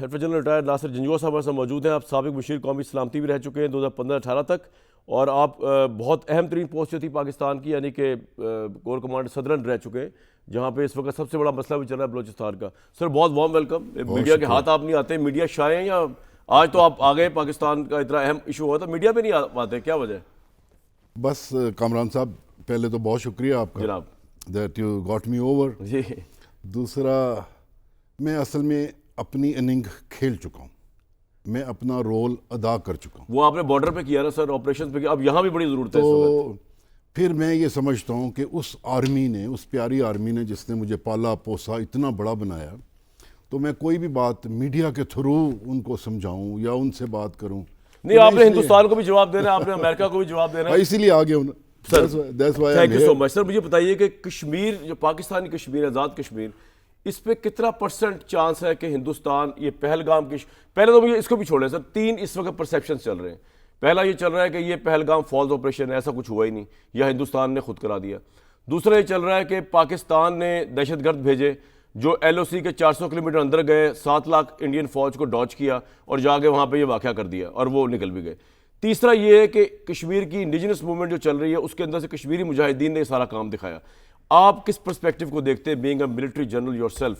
Head general retire ناصر جنجوعہ صاحب ہمارے ساتھ موجود ہیں. آپ سابق مشیر قومی سلامتی بھی رہ چکے ہیں 2015-18 تک، اور آپ بہت اہم ترین پوسٹ جو تھی پاکستان کی، یعنی کہ کور کمانڈر صدرن رہ چکے ہیں، جہاں پہ اس وقت سب سے بڑا مسئلہ بھی چل رہا ہے بلوچستان کا. سر بہت وارم ویلکم. میڈیا کے ہاتھ آپ نہیں آتے، میڈیا شائع ہیں، یا آج تو آپ آگئے پاکستان کا اتنا اہم ایشو ہوا تھا میڈیا پہ نہیں آتے، کیا وجہ ہے؟ بس کامران صاحب، پہلے تو بہت شکریہ آپ کا جناب that you got me over. جی دوسرا، میں اصل میں اپنی اننگ کھیل چکا ہوں، میں اپنا رول ادا کر چکا ہوں. وہ آپ نے بارڈر پہ کیا نا سر، آپریشن پہ کیا، اب یہاں بھی بڑی ضرورت ہے اس وقت. تو پھر میں یہ سمجھتا ہوں کہ اس آرمی نے، اس پیاری آرمی نے جس نے مجھے پالا پوسا اتنا بڑا بنایا، تو میں کوئی بھی بات میڈیا کے تھرو ان کو سمجھاؤں یا ان سے بات کروں. نہیں، آپ نے ہندوستان کو بھی جواب دینا ہے، آپ نے امریکہ کو بھی جواب دینا ہے. اسی لیے آگے ہوں. تھینک یو سو مچ. سر مجھے بتائیے کہ کشمیر، جو پاکستانی کشمیر، آزاد کشمیر، اس پہ کتنا پرسنٹ چانس ہے کہ ہندوستان یہ پہلگام کی پہلے تو مجھے اس کو بھی چھوڑیں سر، 3 اس وقت پرسیپشن چل رہے ہیں. پہلا یہ چل رہا ہے کہ یہ پہلگام فالز آپریشن ہے، ایسا کچھ ہوا ہی نہیں، یا ہندوستان نے خود کرا دیا. دوسرا یہ چل رہا ہے کہ پاکستان نے دہشت گرد بھیجے جو ایل او سی کے 400 کلومیٹر اندر گئے، 7 لاکھ انڈین فوج کو ڈاج کیا اور جا کے وہاں پہ یہ واقعہ کر دیا اور وہ نکل بھی گئے. تیسرا یہ ہے کہ کشمیر کی انڈیجنس موومنٹ جو چل رہی ہے، اس کے اندر سے کشمیری مجاہدین نے یہ سارا کام دکھایا. آپ کس پرسپیکٹو کو دیکھتے ہیں، being a military general your self?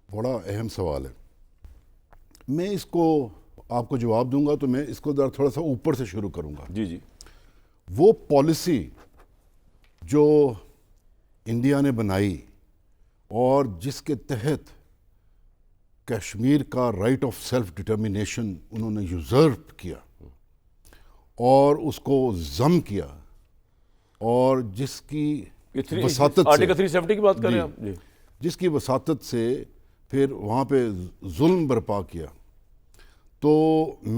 بڑا اہم سوال ہے. میں اس کو آپ کو جواب دوں گا تو میں اس کو تھوڑا سا اوپر سے شروع کروں گا. جی جی. وہ پالیسی جو انڈیا نے بنائی اور جس کے تحت کشمیر کا رائٹ آف سیلف ڈٹرمنیشن انہوں نے یوزرو کیا اور اس کو ضم کیا، اور جس کی وساطت سے، آرٹیکل 370 کی بات کر رہے ہیں آپ؟ جس کی وساطت سے پھر وہاں پہ ظلم برپا کیا، تو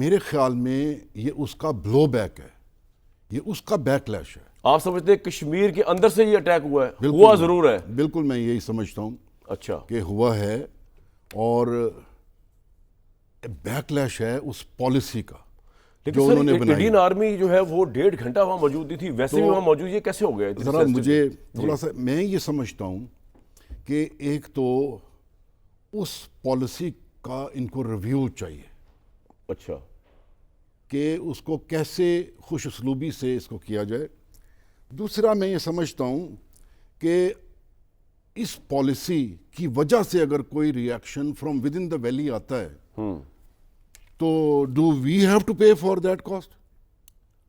میرے خیال میں یہ اس کا بلو بیک ہے، یہ اس کا بیک لیش ہے. آپ سمجھتے ہیں کشمیر کے اندر سے یہ اٹیک ہوا ہے؟ ہوا ضرور ہے. بالکل میں یہی سمجھتا ہوں اچھا کہ ہوا ہے، اور بیک لیش ہے اس پالیسی کا جو انہوں نے بنائی. انڈین آرمی جو ہے وہ 1.5 گھنٹہ وہاں موجود تھی، ویسے بھی وہاں موجود، یہ کیسے ہو گیا؟ ذرا مجھے تھوڑا سا، میں یہ سمجھتا ہوں کہ ایک تو اس پالیسی کا ان کو ریویو چاہیے. اچھا. کہ اس کو کیسے خوش اسلوبی سے اس کو کیا جائے. دوسرا میں یہ سمجھتا ہوں کہ اس پالیسی کی وجہ سے اگر کوئی reaction from within the valley آتا ہے تو do we have to pay for that cost?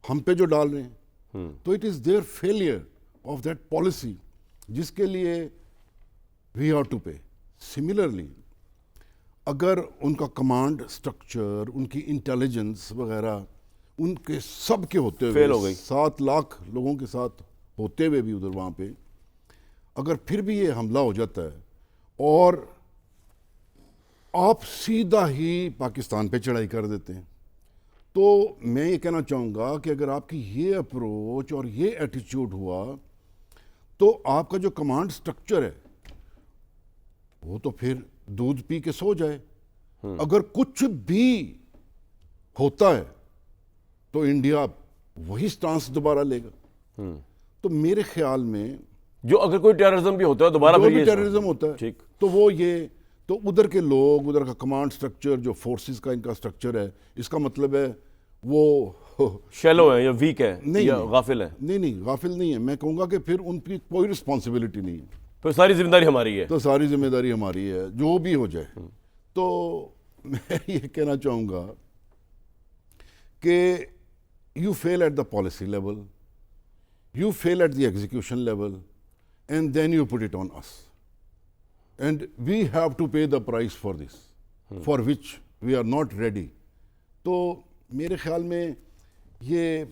ہم پہ جو ڈال رہے ہیں، تو it is their failure of that policy جس کے لیے we have to pay. Similarly اگر ان کا کمانڈ سٹرکچر، ان کی انٹیلیجنس وغیرہ ان کے سب کے ہوتے فیل ہو ہوئے، گئی، 7 لاکھ لوگوں کے ساتھ ہوتے ہوئے بھی ادھر وہاں پہ اگر پھر بھی یہ حملہ ہو جاتا ہے اور آپ سیدھا ہی پاکستان پہ چڑھائی کر دیتے ہیں، تو میں یہ کہنا چاہوں گا کہ اگر آپ کی یہ اپروچ اور یہ ایٹیچیوڈ ہوا تو آپ کا جو کمانڈ سٹرکچر ہے وہ تو پھر دودھ پی کے سو جائے. اگر کچھ بھی ہوتا ہے تو انڈیا وہی سٹانس دوبارہ لے گا. تو میرے خیال میں جو اگر کوئی ٹیررزم بھی ہوتا ہے دوبارہ جو بھی ٹیررزم ہوتا ہے، ٹھیک، تو وہ یہ تو ادھر کے لوگ، ادھر کا کمانڈ سٹرکچر، جو فورسز کا ان کا سٹرکچر ہے، اس کا مطلب ہے وہ شیلو ہے یا ویک ہے یا غافل ہے. نہیں غافل نہیں ہے. میں کہوں گا کہ پھر ان کی کوئی رسپانسبلٹی نہیں ہے، تو ساری ذمہ داری ہماری ہے. تو ساری ذمہ داری ہماری ہے جو بھی ہو جائے. تو میں یہ کہنا چاہوں گا کہ you fail at the policy level, you fail at the execution level, and then you put it on us, and we have to pay the price for this for which we are not ready. تو میرے خیال میں یہ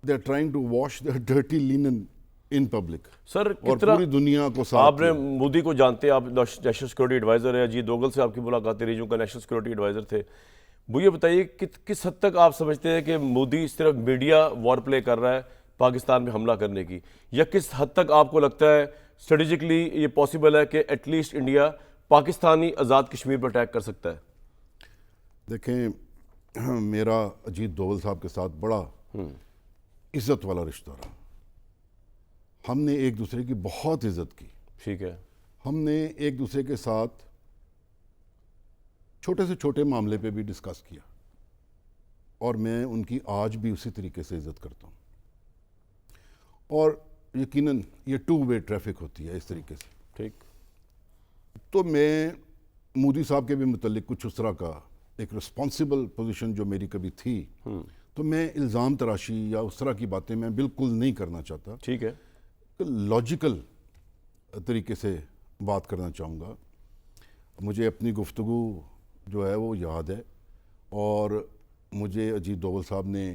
they are trying to wash the dirty linen in public. Sir اور پوری دنیا کو ساتھ. آپ نے مودی کو جانتے ہیں، آپ نیشنل سیکورٹی ایڈوائزر ہیں، اجیت دوگل سے آپ کی ملاقات ریجنوں کا نیشنل سیکورٹی ایڈوائزر تھے. وہ یہ بتائیے کس حد تک آپ سمجھتے ہیں کہ مودی صرف میڈیا وار پلے کر رہا ہے پاکستان میں حملہ کرنے کی، یا کس حد تک آپ کو لگتا ہے اسٹریٹجکلی یہ پاسبل ہے کہ at least India Pakistani Azad Kashmir پر اٹیک کر سکتا ہے؟ دیکھیں، میرا اجیت دوگل صاحب کے ساتھ بڑا عزت والا رشتہ رہا. ہم نے ایک دوسرے کی بہت عزت کی. ٹھیک ہے. ہم نے ایک دوسرے کے ساتھ چھوٹے سے چھوٹے معاملے پہ بھی ڈسکس کیا، اور میں ان کی آج بھی اسی طریقے سے عزت کرتا ہوں، اور یقیناً یہ 2 وے ٹریفک ہوتی ہے اس طریقے سے. ٹھیک. تو میں مودی صاحب کے بھی متعلق کچھ اس طرح کا ایک رسپانسیبل پوزیشن جو میری کبھی تھی، تو میں الزام تراشی یا اس طرح کی باتیں میں بالکل نہیں کرنا چاہتا. ٹھیک ہے. لاجیکل طریقے سے بات کرنا چاہوں گا. مجھے اپنی گفتگو جو ہے وہ یاد ہے، اور مجھے اجیت دوول صاحب نے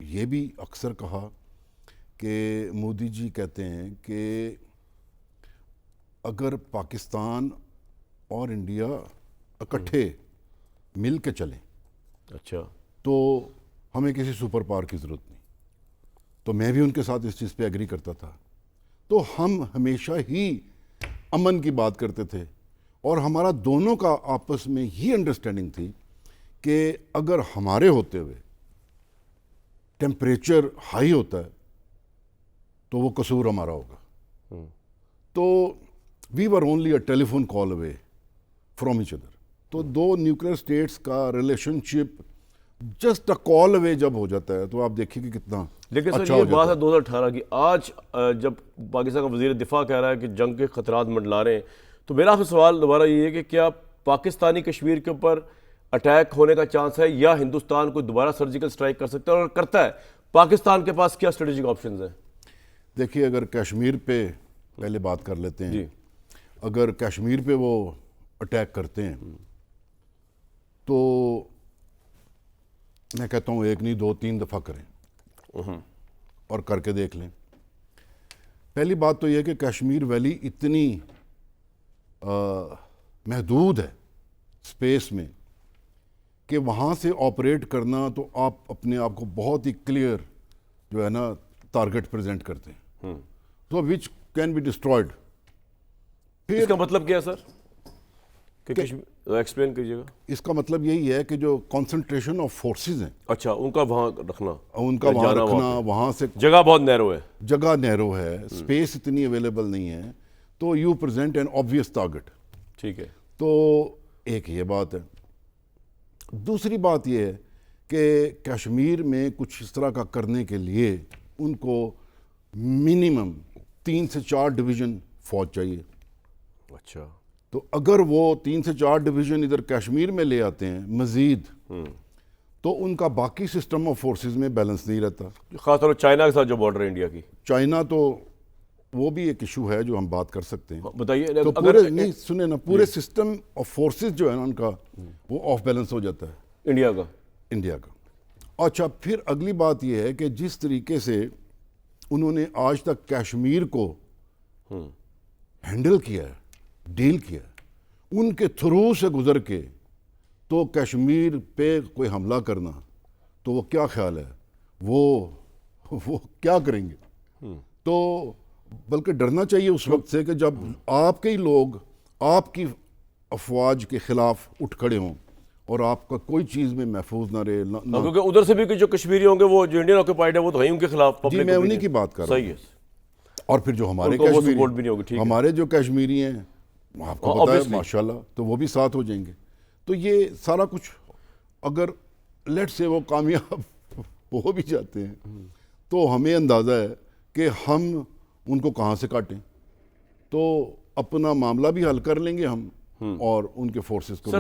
یہ بھی اکثر کہا کہ مودی جی کہتے ہیں کہ اگر پاکستان اور انڈیا اکٹھے مل کے چلیں اچھا تو ہمیں کسی سپر پاور کی ضرورت نہیں. تو میں بھی ان کے ساتھ اس چیز پہ ایگری کرتا تھا. تو ہم ہمیشہ ہی امن کی بات کرتے تھے، اور ہمارا دونوں کا آپس میں یہ انڈرسٹینڈنگ تھی کہ اگر ہمارے ہوتے ہوئے ٹیمپریچر ہائی ہوتا ہے تو وہ قصور ہمارا ہوگا. تو we were only a telephone call away from each other. تو 2 نیوکلیئر اسٹیٹس کا relationship just a call away جب ہو جاتا ہے تو آپ دیکھیں کہ کتنا لیکن سر اچھا یہ ہو جاتا بات ہے. ہے 2018 کی. آج جب پاکستان کا وزیر دفاع کہہ رہا ہے کہ جنگ کے خطرات منڈلا رہے ہیں، تو میرا آپ سے سوال دوبارہ یہ ہے کہ کیا پاکستانی کشمیر کے اوپر اٹیک ہونے کا چانس ہے، یا ہندوستان کو دوبارہ سرجیکل سٹرائک کر سکتا ہے، اور کرتا ہے پاکستان کے پاس کیا اسٹریٹجک آپشنز ہیں؟ دیکھیے، اگر کشمیر پہ پہلے بات کر لیتے ہیں. جی. اگر کشمیر پہ وہ اٹیک کرتے ہیں تو میں کہتا ہوں 1 نہیں 2 3 دفعہ کریں اور کر کے دیکھ لیں. پہلی بات تو یہ کہ کشمیر ویلی اتنی محدود ہے اسپیس میں کہ وہاں سے آپریٹ کرنا تو آپ اپنے آپ کو بہت ہی کلیئر جو ہے نا ٹارگٹ پریزنٹ کرتے ہیں، تو وچ کین بی ڈسٹرائڈ. اس کا مطلب کیا ہے سر؟ کہ ایکسپلین کیجیے گا. اس کا مطلب یہی ہے کہ جو کنسنٹریشن آف فورسز ہیں اچھا، ان کا وہاں رکھنا، ان کا وہاں رکھنا، وہاں سے جگہ بہت نیرو ہے، جگہ نیرو ہے، اسپیس اتنی اویلیبل نہیں ہے، تو you present an obvious target. ٹھیک ہے. تو ایک یہ بات ہے. دوسری بات یہ ہے کہ کشمیر میں کچھ اس طرح کا کرنے کے لیے ان کو منیمم 3 سے 4 ڈویژن فوج چاہیے. اچھا. تو اگر وہ 3 سے 4 ڈویژن ادھر کشمیر میں لے آتے ہیں مزید، تو ان کا باقی سسٹم آف فورسز میں بیلنس نہیں رہتا. خاص طور پر چائنا کے ساتھ جو بارڈر ہے انڈیا کی، چائنا تو وہ بھی ایک ایشو ہے جو ہم بات کر سکتے ہیں. بتائیے. تو پورے نہیں سنیں نا، پورے سسٹم آف فورسز جو ہے نا ان کا وہ آف بیلنس ہو جاتا ہے انڈیا کا. اچھا، پھر اگلی بات یہ ہے کہ جس طریقے سے انہوں نے آج تک کشمیر کو ہینڈل کیا ہے، ڈیل کیا ہے، ان کے تھرو سے گزر کے تو کشمیر پہ کوئی حملہ کرنا، تو وہ کیا خیال ہے، وہ کیا کریں گے؟ تو بلکہ ڈرنا چاہیے اس وقت سے کہ جب آپ کے ہی لوگ آپ کی افواج کے خلاف اٹھ کھڑے ہوں اور آپ کا کوئی چیز میں محفوظ نہ رہے. کیونکہ ادھر سے بھی جو کشمیری ہوں گے، وہ جو انڈین آکوپائڈ ہے، وہ تو ہے ان کے خلاف. جی، میں انہی کی بات کر رہا ہوں. صحیح ہے. اور پھر جو ہمارے کشمیری، ہمارے جو کشمیری ہیں، آپ کو پتا ہے ماشاءاللہ، تو وہ بھی ساتھ ہو جائیں گے. تو یہ سارا کچھ اگر لیٹ سے وہ کامیاب ہو بھی جاتے ہیں تو ہمیں اندازہ ہے کہ ہم ان کو کہاں سے کاٹیں. تو اپنا معاملہ بھی حل کر لیں گے ہم، اور ان کے فورسز کو